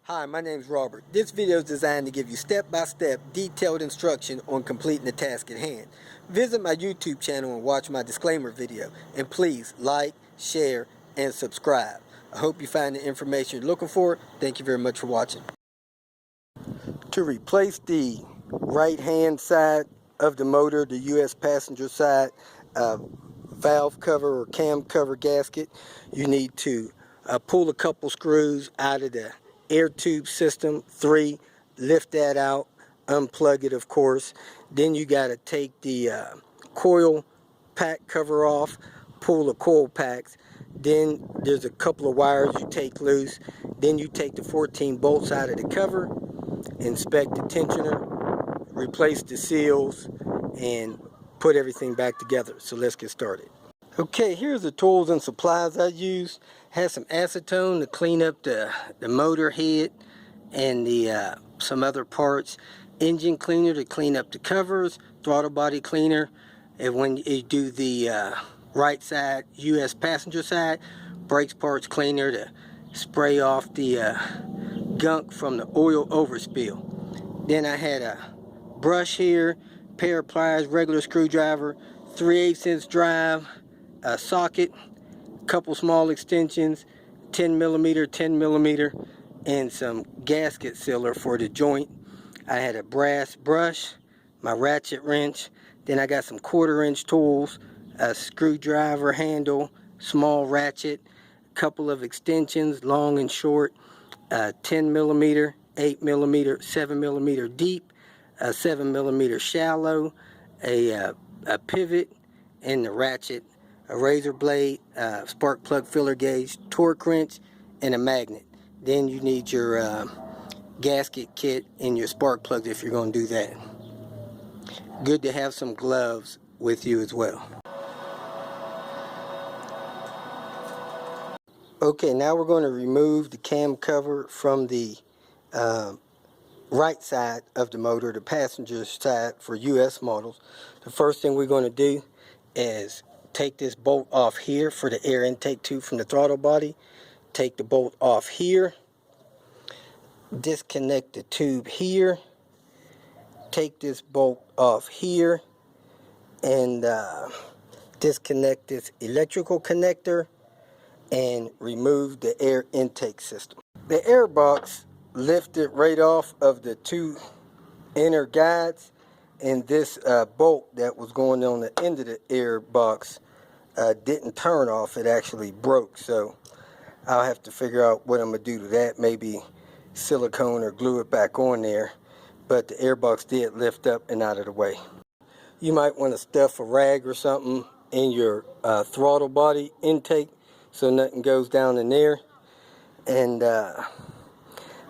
Hi, my name is Robert. This video is designed to give you step-by-step detailed instruction on completing the task at hand. Visit my YouTube channel and watch my disclaimer video. And please like, share, and subscribe. I hope you find the information you're looking for. Thank you very much for watching. To replace the right-hand side of the motor, the US passenger side valve cover or cam cover gasket, you need to pull a couple screws out of the air tube system, 3, lift that out, unplug it of course. Then you got to take the coil pack cover off, pull the coil packs. Then there's a couple of wires you take loose. Then you take the 14 bolts out of the cover, inspect the tensioner, replace the seals, and put everything back together. So let's get started. Okay, here's the tools and supplies I used. Had some acetone to clean up the motor head and the some other parts. Engine cleaner to clean up the covers. Throttle body cleaner. And when you do the right side, US passenger side, brakes parts cleaner to spray off the gunk from the oil overspill. Then I had a brush here, pair of pliers, regular screwdriver, 3/8" drive, a socket, couple small extensions, 10mm, 10mm, and some gasket sealer for the joint. I had a brass brush, my ratchet wrench, then I got some 1/4" tools, a screwdriver handle, small ratchet, couple of extensions, long and short, 10mm, 8mm, 7mm deep, a 7mm shallow, a pivot, and the ratchet, a razor blade, spark plug filler gauge, torque wrench, and a magnet. Then you need your gasket kit and your spark plugs if you're going to do that. Good to have some gloves with you as well. Okay, now we're going to remove the cam cover from the right side of the motor, the passenger side for US models. The first thing we're going to do is take this bolt off here for the air intake tube from the throttle body. Take the bolt off here. Disconnect the tube here. Take this bolt off here and disconnect this electrical connector and remove the air intake system. The air box lifted right off of the 2 inner guides, and this bolt that was going on the end of the air box didn't turn off. It actually broke, so I'll have to figure out what I'm going to do to that. Maybe silicone or glue it back on there, but the air box did lift up and out of the way. You might want to stuff a rag or something in your throttle body intake so nothing goes down in there. And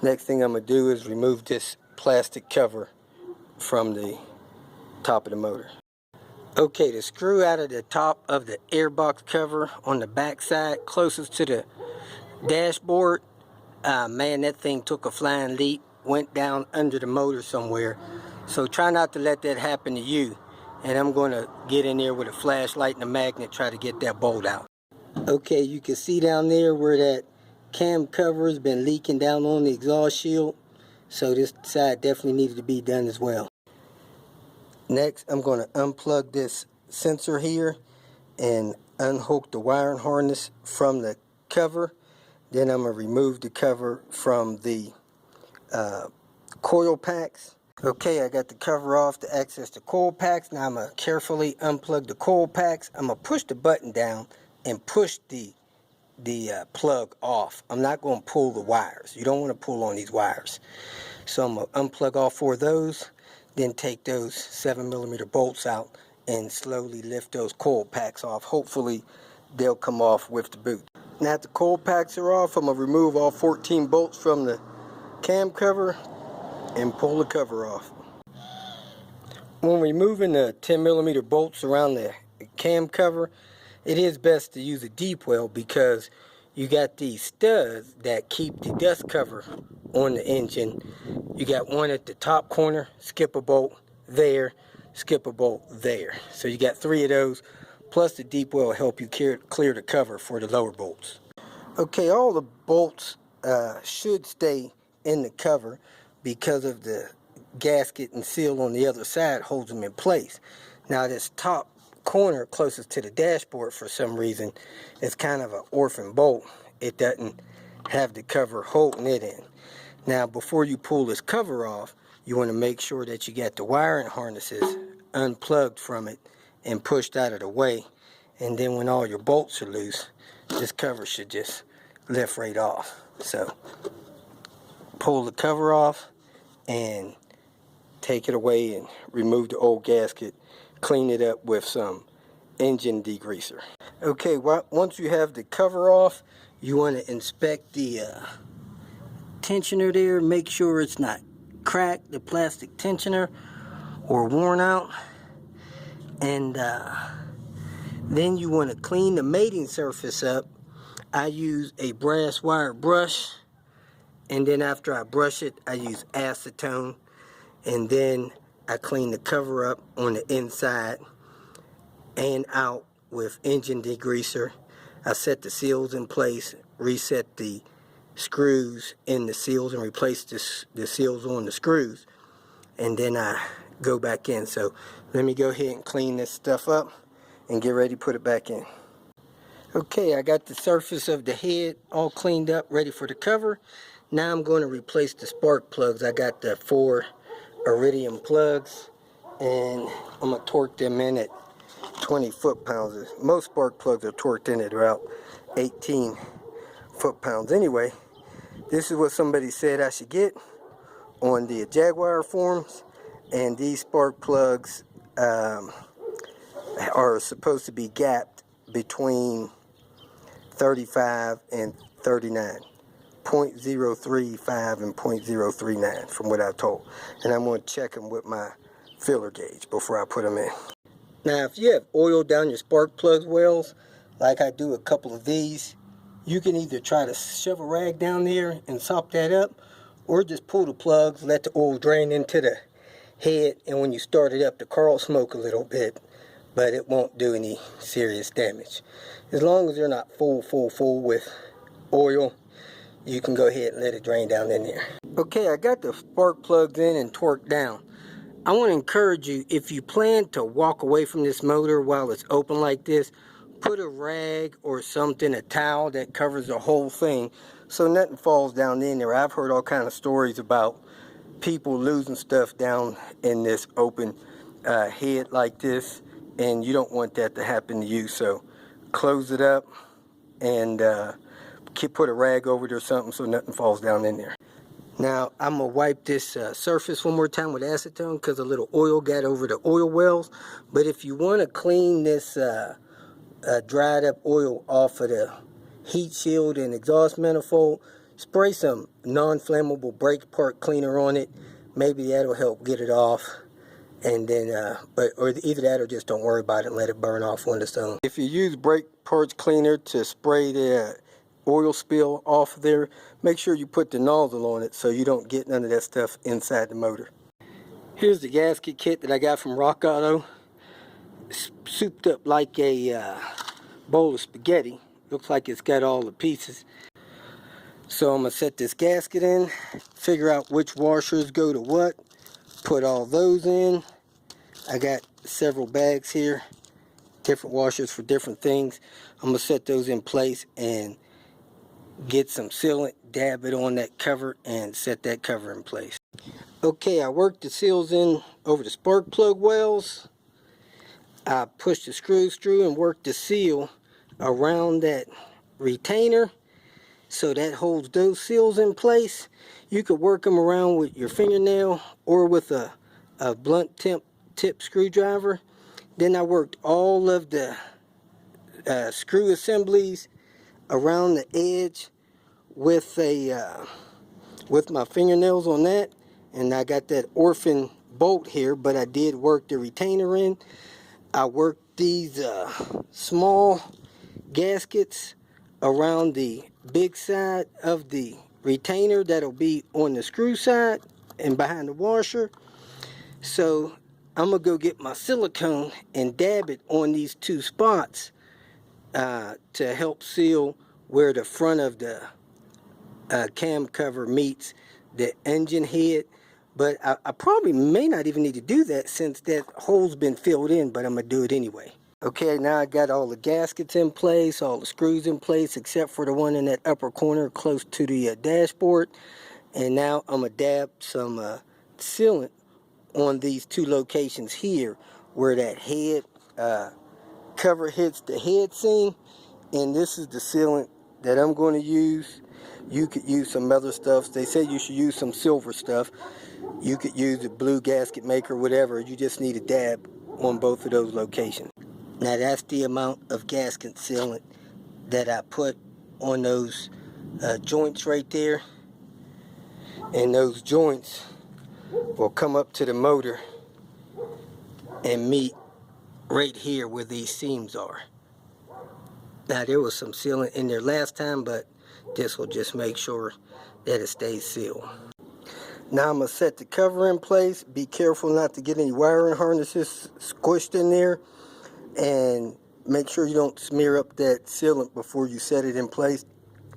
next thing I'm going to do is remove this plastic cover from the top of the motor. Okay, the screw out of the top of the airbox cover on the back side closest to the dashboard, man, that thing took a flying leap, went down under the motor somewhere. So try not to let that happen to you. And I'm going to get in there with a flashlight and a magnet, try to get that bolt out. Okay, you can see down there where that cam cover has been leaking down on the exhaust shield. So this side definitely needed to be done as well. Next, I'm going to unplug this sensor here and unhook the wiring harness from the cover. Then I'm going to remove the cover from the coil packs. Okay, I got the cover off to access the coil packs. Now I'm going to carefully unplug the coil packs. I'm going to push the button down and push the plug off. I'm not going to pull the wires. You don't want to pull on these wires. So I'm going to unplug all 4 of those. Then take those 7mm bolts out and slowly lift those coil packs off. Hopefully they'll come off with the boot. Now that the coil packs are off, I'm going to remove all 14 bolts from the cam cover and pull the cover off. When removing the 10mm bolts around the cam cover, it is best to use a deep well because you got these studs that keep the dust cover on the engine. You got one at the top corner, skip a bolt there, skip a bolt there. So you got 3 of those, plus the deep well will help you clear the cover for the lower bolts. Okay, all the bolts should stay in the cover because of the gasket and seal on the other side holds them in place. Now this top corner closest to the dashboard, for some reason, is kind of an orphan bolt. It doesn't have the cover holding it in. Now before you pull this cover off, you want to make sure that you got the wiring harnesses unplugged from it and pushed out of the way, and then when all your bolts are loose, this cover should just lift right off. So pull the cover off and take it away and remove the old gasket. Clean it up with some engine degreaser. Okay, once you have the cover off, you want to inspect the tensioner there. Make sure it's not cracked, the plastic tensioner, or worn out. And then you want to clean the mating surface up. I use a brass wire brush, and then after I brush it, I use acetone, and then I clean the cover up on the inside and out with engine degreaser. I set the seals in place, reset the screws in the seals, and replace the seals on the screws, and then I go back in. So let me go ahead and clean this stuff up and get ready to put it back in. Okay, I got the surface of the head all cleaned up, ready for the cover. Now I'm going to replace the spark plugs. I got the 4 iridium plugs, and I'm going to torque them in at 20 foot-pounds. Most spark plugs are torqued in at about 18 foot-pounds. Anyway, this is what somebody said I should get on the Jaguar forums, and these spark plugs are supposed to be gapped between 35 and 39. 0.035 and 0.039 from what I've told. And I'm going to check them with my filler gauge before I put them in. Now if you have oil down your spark plug wells, like I do a couple of these, you can either try to shove a rag down there and sop that up, or just pull the plugs, let the oil drain into the head, and when you start it up, the car will smoke a little bit, but it won't do any serious damage. As long as they're not full with oil, you can go ahead and let it drain down in there. Okay, I got the spark plugs in and torqued down. I want to encourage you, if you plan to walk away from this motor while it's open like this, put a rag or something, a towel that covers the whole thing so nothing falls down in there. I've heard all kinds of stories about people losing stuff down in this open head like this, and you don't want that to happen to you. So close it up and put a rag over it or something so nothing falls down in there. Now I'm going to wipe this surface one more time with acetone because a little oil got over the oil wells. But if you want to clean this dried up oil off of the heat shield and exhaust manifold, spray some non-flammable brake part cleaner on it. Maybe that'll help get it off. And then, or either that or just don't worry about it and let it burn off on its own. If you use brake parts cleaner to spray the oil spill off there, make sure you put the nozzle on it so you don't get none of that stuff inside the motor. Here's the gasket kit that I got from Rock Auto. It's souped up like a bowl of spaghetti. Looks like it's got all the pieces. So I'm going to set this gasket in, figure out which washers go to what, put all those in. I got several bags here, different washers for different things. I'm going to set those in place and get some sealant, dab it on that cover, and set that cover in place. Okay, I worked the seals in over the spark plug wells. I pushed the screws through and worked the seal around that retainer so that holds those seals in place. You could work them around with your fingernail or with a blunt tip screwdriver. Then I worked all of the screw assemblies around the edge with my fingernails on that, and I got that orphan bolt here, but I did work the retainer in. I worked these small gaskets around the big side of the retainer that'll be on the screw side and behind the washer. So I'm gonna go get my silicone and dab it on these two spots to help seal where the front of the cam cover meets the engine head, but I probably may not even need to do that since that hole's been filled in, but I'm going to do it anyway. Okay, now I got all the gaskets in place, all the screws in place, except for the one in that upper corner close to the dashboard. And now I'm going to dab some sealant on these two locations here where that head cover hits the head seam. And this is the sealant that I'm going to use. You could use some other stuff. They say you should use some silver stuff. You could use a blue gasket maker, whatever. You just need a dab on both of those locations. Now that's the amount of gasket sealant that I put on those joints right there. And those joints will come up to the motor and meet right here where these seams are. Now there was some sealant in there last time, but this will just make sure that it stays sealed. Now I'm going to set the cover in place. Be careful not to get any wiring harnesses squished in there. And make sure you don't smear up that sealant before you set it in place.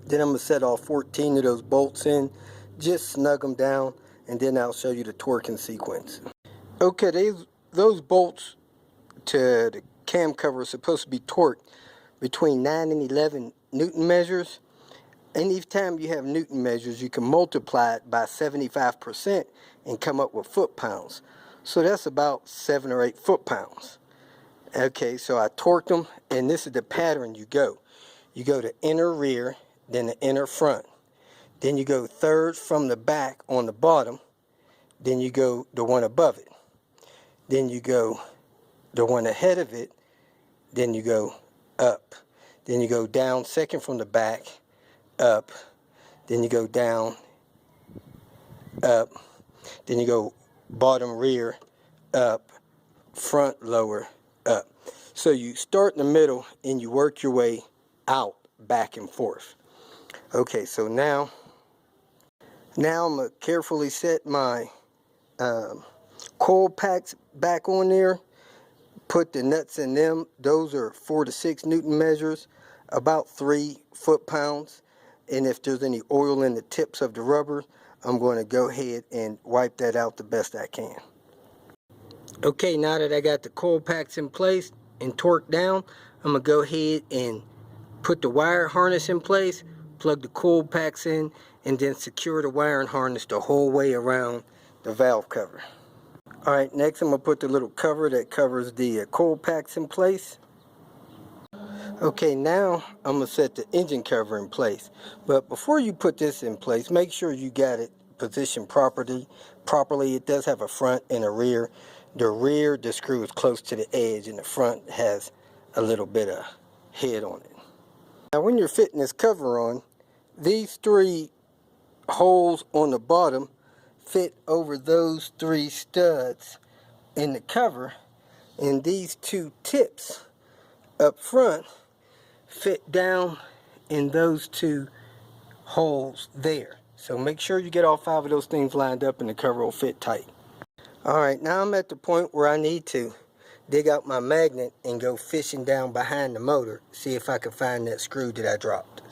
Then I'm going to set all 14 of those bolts in. Just snug them down, and then I'll show you the torquing sequence. Okay, those bolts to the cam cover are supposed to be torqued between 9 and 11 Newton measures. And each time you have Newton measures, you can multiply it by 75% and come up with foot-pounds. So that's about 7 or 8 foot-pounds. Okay, so I torqued them, and this is the pattern you go. You go to inner rear, then the inner front. Then you go third from the back on the bottom. Then you go the one above it. Then you go the one ahead of it. Then you go up. Then you go down second from the back, up. Then you go down, up. Then you go bottom rear, up. Front lower, up. So you start in the middle and you work your way out, back and forth. Okay, so now I'm going to carefully set my coil packs back on there. Put the nuts in them. Those are 4 to 6 Newton measures, about 3 foot-pounds. And if there's any oil in the tips of the rubber, I'm going to go ahead and wipe that out the best I can. Okay, now that I got the coil packs in place and torqued down, I'm going to go ahead and put the wire harness in place, plug the coil packs in, and then secure the wiring harness the whole way around the valve cover. Alright, next I'm going to put the little cover that covers the coil packs in place. Okay, now I'm going to set the engine cover in place. But before you put this in place, make sure you got it positioned properly. It does have a front and a rear. The rear, the screw is close to the edge, and the front has a little bit of head on it. Now when you're fitting this cover on, these 3 holes on the bottom fit over those 3 studs in the cover, and these 2 tips up front fit down in those 2 holes there. So make sure you get all 5 of those things lined up and the cover will fit tight. Alright, now I'm at the point where I need to dig out my magnet and go fishing down behind the motor, see if I can find that screw that I dropped.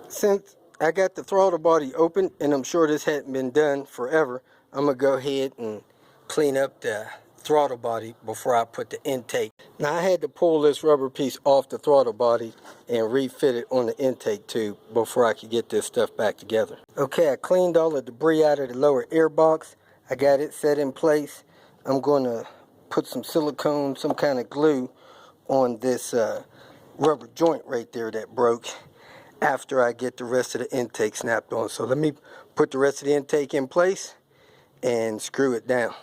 Since I got the throttle body open, and I'm sure this hadn't been done forever, I'm going to go ahead and clean up the throttle body before I put the intake. Now I had to pull this rubber piece off the throttle body and refit it on the intake tube before I could get this stuff back together. Okay, I cleaned all the debris out of the lower air box. I got it set in place. I'm going to put some silicone, some kind of glue on this rubber joint right there that broke after I get the rest of the intake snapped on. So let me put the rest of the intake in place and screw it down.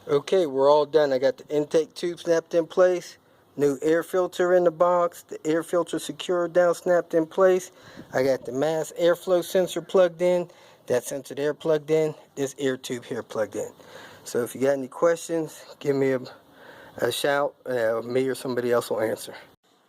Okay, we're all done. I got the intake tube snapped in place, new air filter in the box, the air filter secured down, snapped in place. I got the mass airflow sensor plugged in, that sensor there plugged in, this air tube here plugged in. So if you got any questions, give me a shout, me or somebody else will answer.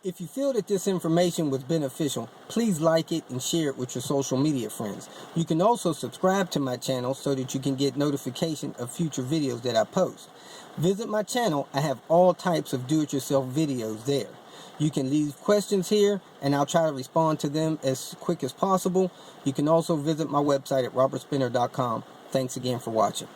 If you feel that this information was beneficial, please like it and share it with your social media friends. You can also subscribe to my channel so that you can get notification of future videos that I post. Visit my channel. I have all types of do-it-yourself videos there. You can leave questions here and I'll try to respond to them as quick as possible. You can also visit my website at robertspinner.com. Thanks again for watching.